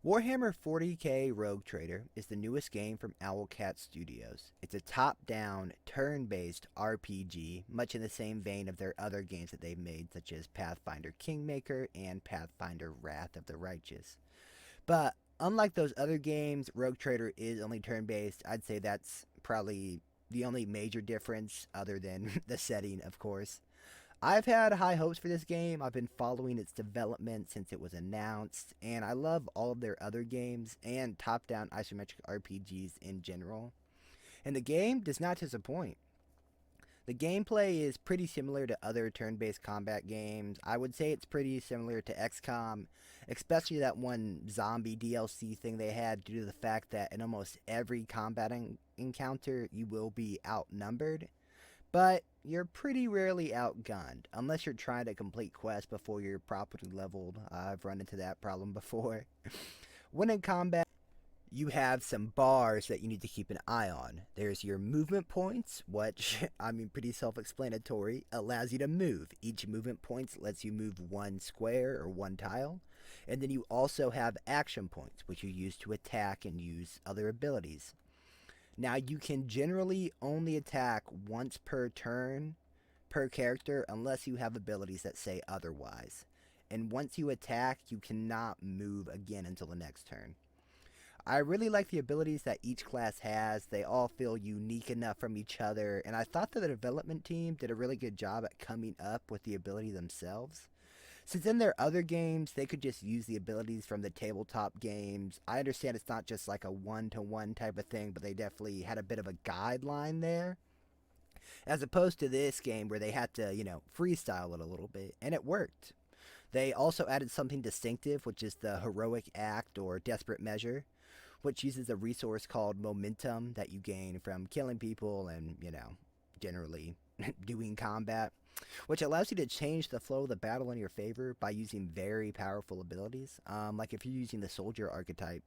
Warhammer 40k Rogue Trader is the newest game from Owlcat Studios. It's a top-down, turn-based RPG, much in the same vein of their other games that they've made, such as Pathfinder Kingmaker and Pathfinder Wrath of the Righteous. But unlike those other games, Rogue Trader is only turn-based. I'd say that's probably the only major difference, other than the setting, of course. I've had high hopes for this game. I've been following its development since it was announced, and I love all of their other games and top down isometric RPGs in general. And the game does not disappoint. The gameplay is pretty similar to other turn based combat games. I would say it's pretty similar to XCOM, especially that one zombie DLC thing they had, due to the fact that in almost every combat encounter, you will be outnumbered, but you're pretty rarely outgunned, unless you're trying to complete quests before you're properly leveled. I've run into that problem before. When in combat, you have some bars that you need to keep an eye on. There's your movement points, which, I mean, pretty self-explanatory, allows you to move. Each movement point lets you move one square or one tile. And then you also have action points, which you use to attack and use other abilities. Now, you can generally only attack once per turn per character unless you have abilities that say otherwise. And once you attack, you cannot move again until the next turn. I really like the abilities that each class has. They all feel unique enough from each other, and I thought that the development team did a really good job at coming up with the ability themselves. Since in their other games, they could just use the abilities from the tabletop games. I understand it's not just like a one-to-one type of thing, but they definitely had a bit of a guideline there. As opposed to this game where they had to, freestyle it a little bit, and it worked. They also added something distinctive, which is the heroic act or desperate measure, which uses a resource called momentum that you gain from killing people and, generally doing combat, which allows you to change the flow of the battle in your favor by using very powerful abilities. Like if you're using the soldier archetype,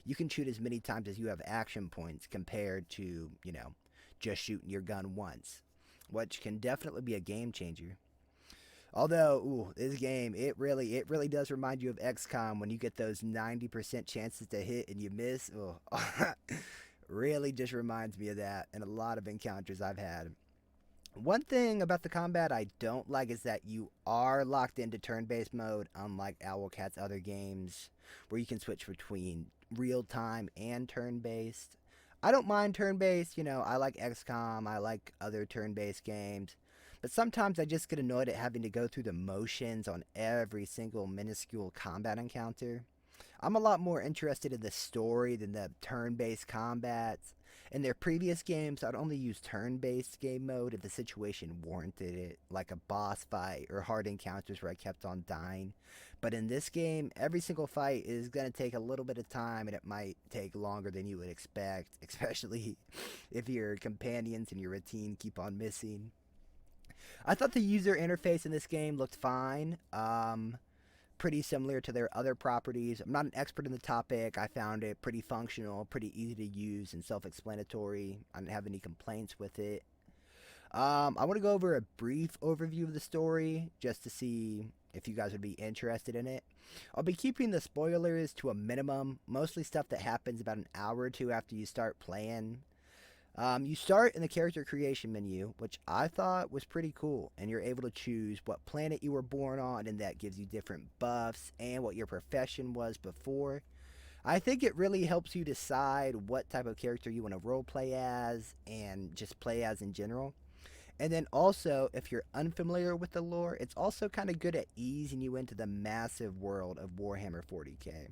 you can shoot as many times as you have action points compared to, just shooting your gun once, which can definitely be a game changer. Although, this game, it really does remind you of XCOM when you get those 90% chances to hit and you miss. Really just reminds me of that in a lot of encounters I've had. One thing about the combat I don't like is that you are locked into turn-based mode, unlike Owlcat's other games, where you can switch between real-time and turn-based. I don't mind turn-based, I like XCOM, I like other turn-based games, but sometimes I just get annoyed at having to go through the motions on every single minuscule combat encounter. I'm a lot more interested in the story than the turn-based combats. In their previous games, I'd only use turn-based game mode if the situation warranted it, like a boss fight or hard encounters where I kept on dying. But in this game, every single fight is going to take a little bit of time, and it might take longer than you would expect, especially if your companions and your routine keep on missing. I thought the user interface in this game looked fine. Pretty similar to their other properties. I'm not an expert in the topic. I found it pretty functional, pretty easy to use, and self explanatory. I didn't have any complaints with it. I want to go over a brief overview of the story just to see if you guys would be interested in it. I'll be keeping the spoilers to a minimum, mostly stuff that happens about an hour or two after you start playing. You start in the character creation menu, which I thought was pretty cool, and you're able to choose what planet you were born on, and that gives you different buffs and what your profession was before. I think it really helps you decide what type of character you want to roleplay as and just play as in general. And then also, if you're unfamiliar with the lore, it's also kind of good at easing you into the massive world of Warhammer 40k.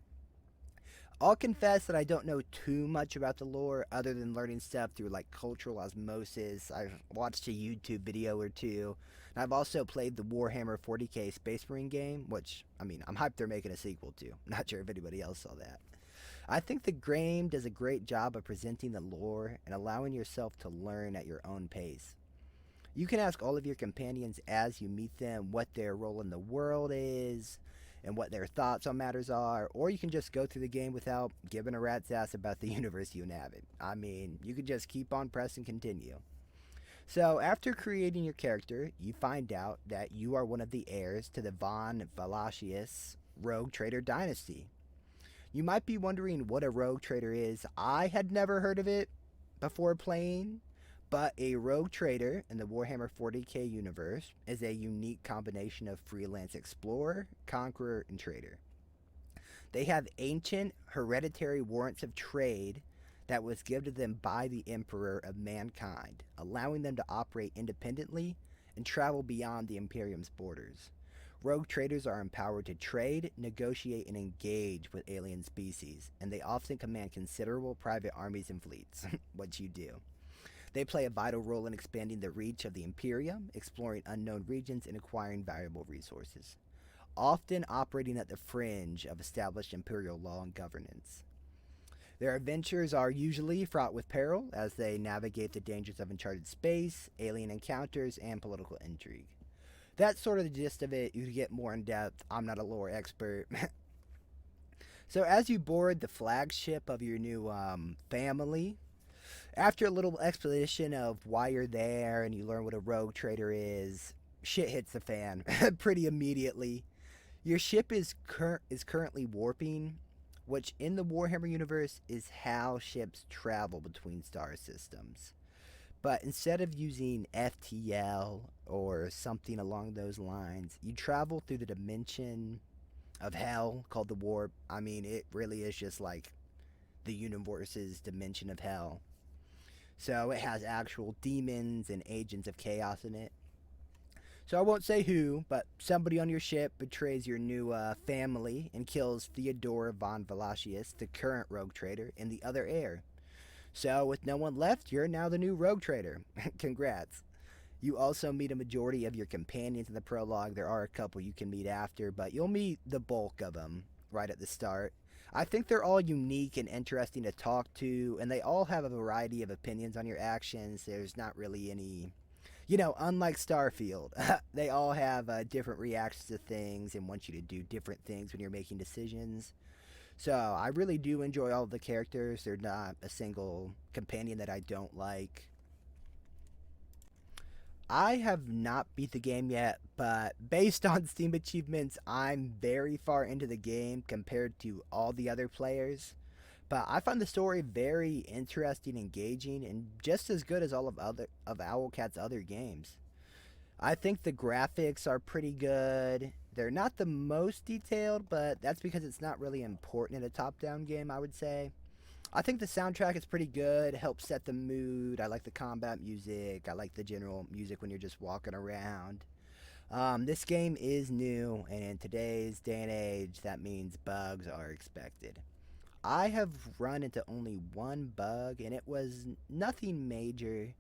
I'll confess that I don't know too much about the lore other than learning stuff through like cultural osmosis. I've watched a YouTube video or two, and I've also played the Warhammer 40k Space Marine game, which, I mean, I'm hyped they're making a sequel to. Not sure if anybody else saw that. I think the game does a great job of presenting the lore and allowing yourself to learn at your own pace. You can ask all of your companions as you meet them what their role in the world is and what their thoughts on matters are, or you can just go through the game without giving a rat's ass about the universe you inhabit. I mean, you could just keep on pressing continue. So, after creating your character, you find out that you are one of the heirs to the Von Valachius Rogue Trader dynasty. You might be wondering what a rogue trader is. I had never heard of it before playing, but a rogue trader in the Warhammer 40k universe is a unique combination of freelance explorer, conqueror, and trader. They have ancient hereditary warrants of trade that was given to them by the Emperor of Mankind, allowing them to operate independently and travel beyond the Imperium's borders. Rogue traders are empowered to trade, negotiate, and engage with alien species, and they often command considerable private armies and fleets, which you do. They play a vital role in expanding the reach of the Imperium, exploring unknown regions, and acquiring valuable resources, often operating at the fringe of established imperial law and governance. Their adventures are usually fraught with peril as they navigate the dangers of uncharted space, alien encounters, and political intrigue. That's sort of the gist of it. You can get more in depth. I'm not a lore expert. So, as you board the flagship of your new family, after a little explanation of why you're there and you learn what a rogue trader is, shit hits the fan pretty immediately. Your ship is currently warping, which in the Warhammer universe is how ships travel between star systems. But instead of using FTL or something along those lines, you travel through the dimension of hell called the warp. I mean, it really is just like the universe's dimension of hell. So it has actual demons and agents of chaos in it. So I won't say who, but somebody on your ship betrays your new family and kills Theodora von Valachius, the current rogue trader, and the other heir. So with no one left, you're now the new rogue trader. Congrats. You also meet a majority of your companions in the prologue. There are a couple you can meet after, but you'll meet the bulk of them right at the start. I think they're all unique and interesting to talk to, and they all have a variety of opinions on your actions. There's not really any, unlike Starfield, they all have different reactions to things and want you to do different things when you're making decisions. So I really do enjoy all of the characters. There's not a single companion that I don't like. I have not beat the game yet, but based on Steam achievements, I'm very far into the game compared to all the other players. But I find the story very interesting, engaging, and just as good as all of Owlcat's other games. I think the graphics are pretty good. They're not the most detailed, but that's because it's not really important in a top-down game, I would say. I think the soundtrack is pretty good. It helps set the mood. I like the combat music. I like the general music when you're just walking around. This game is new, and in today's day and age, that means bugs are expected. I have run into only one bug, and it was nothing major.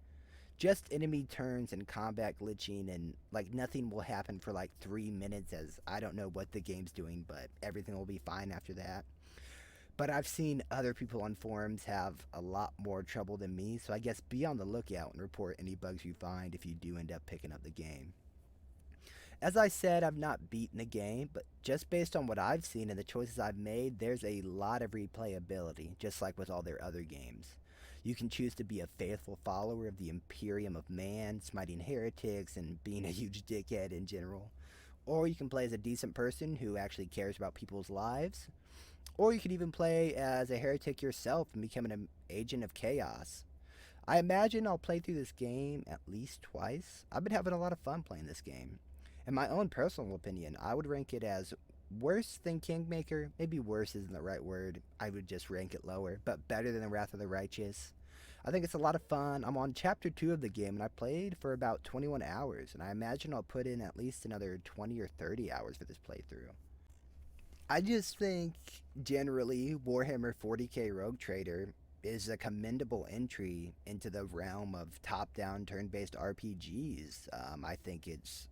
Just enemy turns and combat glitching, and like nothing will happen for like 3 minutes, as I don't know what the game's doing, but everything will be fine after that. But I've seen other people on forums have a lot more trouble than me, so I guess be on the lookout and report any bugs you find if you do end up picking up the game. As I said, I've not beaten the game, but just based on what I've seen and the choices I've made, there's a lot of replayability, just like with all their other games. You can choose to be a faithful follower of the Imperium of Man, smiting heretics and being a huge dickhead in general. Or you can play as a decent person who actually cares about people's lives. Or you could even play as a heretic yourself and become an agent of chaos. I imagine I'll play through this game at least twice. I've been having a lot of fun playing this game. In my own personal opinion, I would rank it as worse than Kingmaker. Maybe worse isn't the right word. I would just rank it lower, but better than the Wrath of the Righteous. I think it's a lot of fun. I'm on chapter 2 of the game, and I played for about 21 hours, and I imagine I'll put in at least another 20 or 30 hours for this playthrough. I just think, generally, Warhammer 40k Rogue Trader is a commendable entry into the realm of top-down turn-based RPGs. I think it's,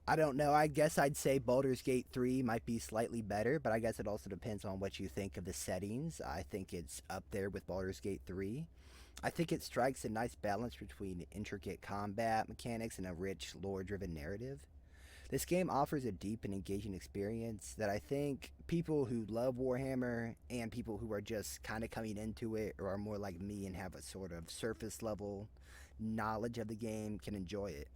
I don't know, I guess I'd say Baldur's Gate 3 might be slightly better, but I guess it also depends on what you think of the settings. I think it's up there with Baldur's Gate 3. I think it strikes a nice balance between intricate combat mechanics and a rich, lore-driven narrative. This game offers a deep and engaging experience that I think people who love Warhammer and people who are just kind of coming into it or are more like me and have a sort of surface level knowledge of the game can enjoy it.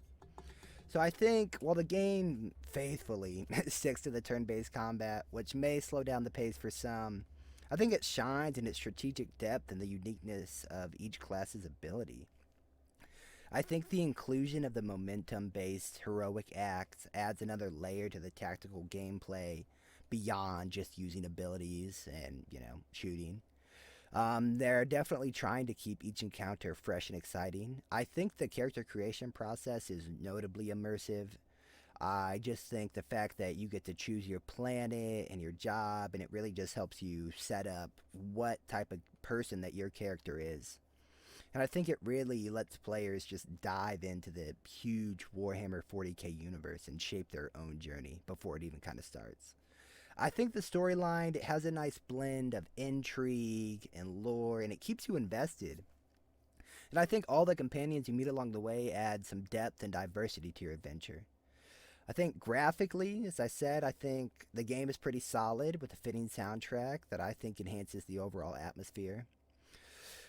So I think while the game faithfully sticks to the turn-based combat, which may slow down the pace for some, I think it shines in its strategic depth and the uniqueness of each class's ability. I think the inclusion of the momentum based heroic acts adds another layer to the tactical gameplay beyond just using abilities and, shooting. They're definitely trying to keep each encounter fresh and exciting. I think the character creation process is notably immersive. I just think the fact that you get to choose your planet and your job, and it really just helps you set up what type of person that your character is. And I think it really lets players just dive into the huge Warhammer 40k universe and shape their own journey before it even kind of starts. I think the storyline, it has a nice blend of intrigue and lore, and it keeps you invested. And I think all the companions you meet along the way add some depth and diversity to your adventure. I think graphically, as I said, I think the game is pretty solid with a fitting soundtrack that I think enhances the overall atmosphere.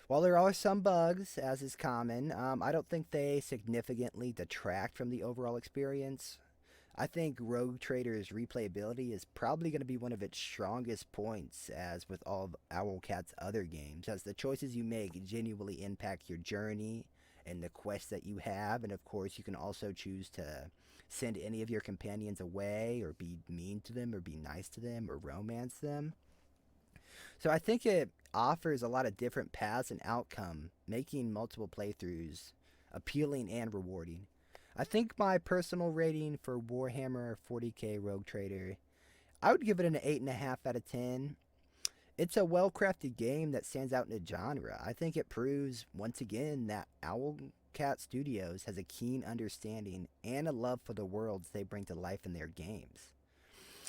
While there are some bugs, as is common, I don't think they significantly detract from the overall experience. I think Rogue Trader's replayability is probably going to be one of its strongest points, as with all of Owlcat's other games, as the choices you make genuinely impact your journey and the quests that you have, and of course, you can also choose to send any of your companions away, or be mean to them, or be nice to them, or romance them. So I think it offers a lot of different paths and outcome, making multiple playthroughs appealing and rewarding. I think my personal rating for Warhammer 40k Rogue Trader, I would give it an 8.5 out of 10. It's a well crafted game that stands out in the genre. I think it proves once again that Owlcat Studios has a keen understanding and a love for the worlds they bring to life in their games.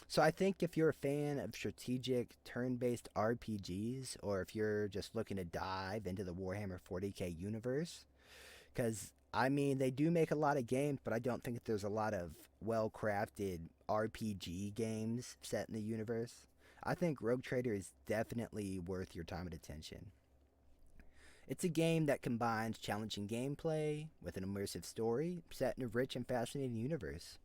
So I think if you're a fan of strategic turn-based RPGs, or if you're just looking to dive into the Warhammer 40k universe, because I mean they do make a lot of games, but I don't think that there's a lot of well-crafted RPG games set in the universe. I think Rogue Trader is definitely worth your time and attention. It's a game that combines challenging gameplay with an immersive story set in a rich and fascinating universe.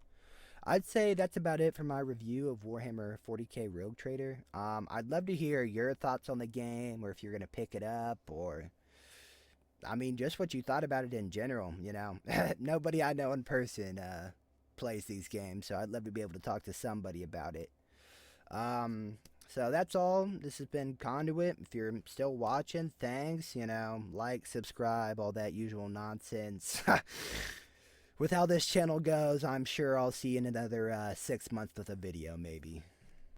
I'd say that's about it for my review of Warhammer 40k Rogue Trader. I'd love to hear your thoughts on the game, or if you're going to pick it up, or, I mean, just what you thought about it in general, Nobody I know in person plays these games, so I'd love to be able to talk to somebody about it. So that's all. This has been Conduit. If you're still watching, thanks. Like, subscribe, all that usual nonsense. With how this channel goes, I'm sure I'll see you in another 6 months with a video, maybe.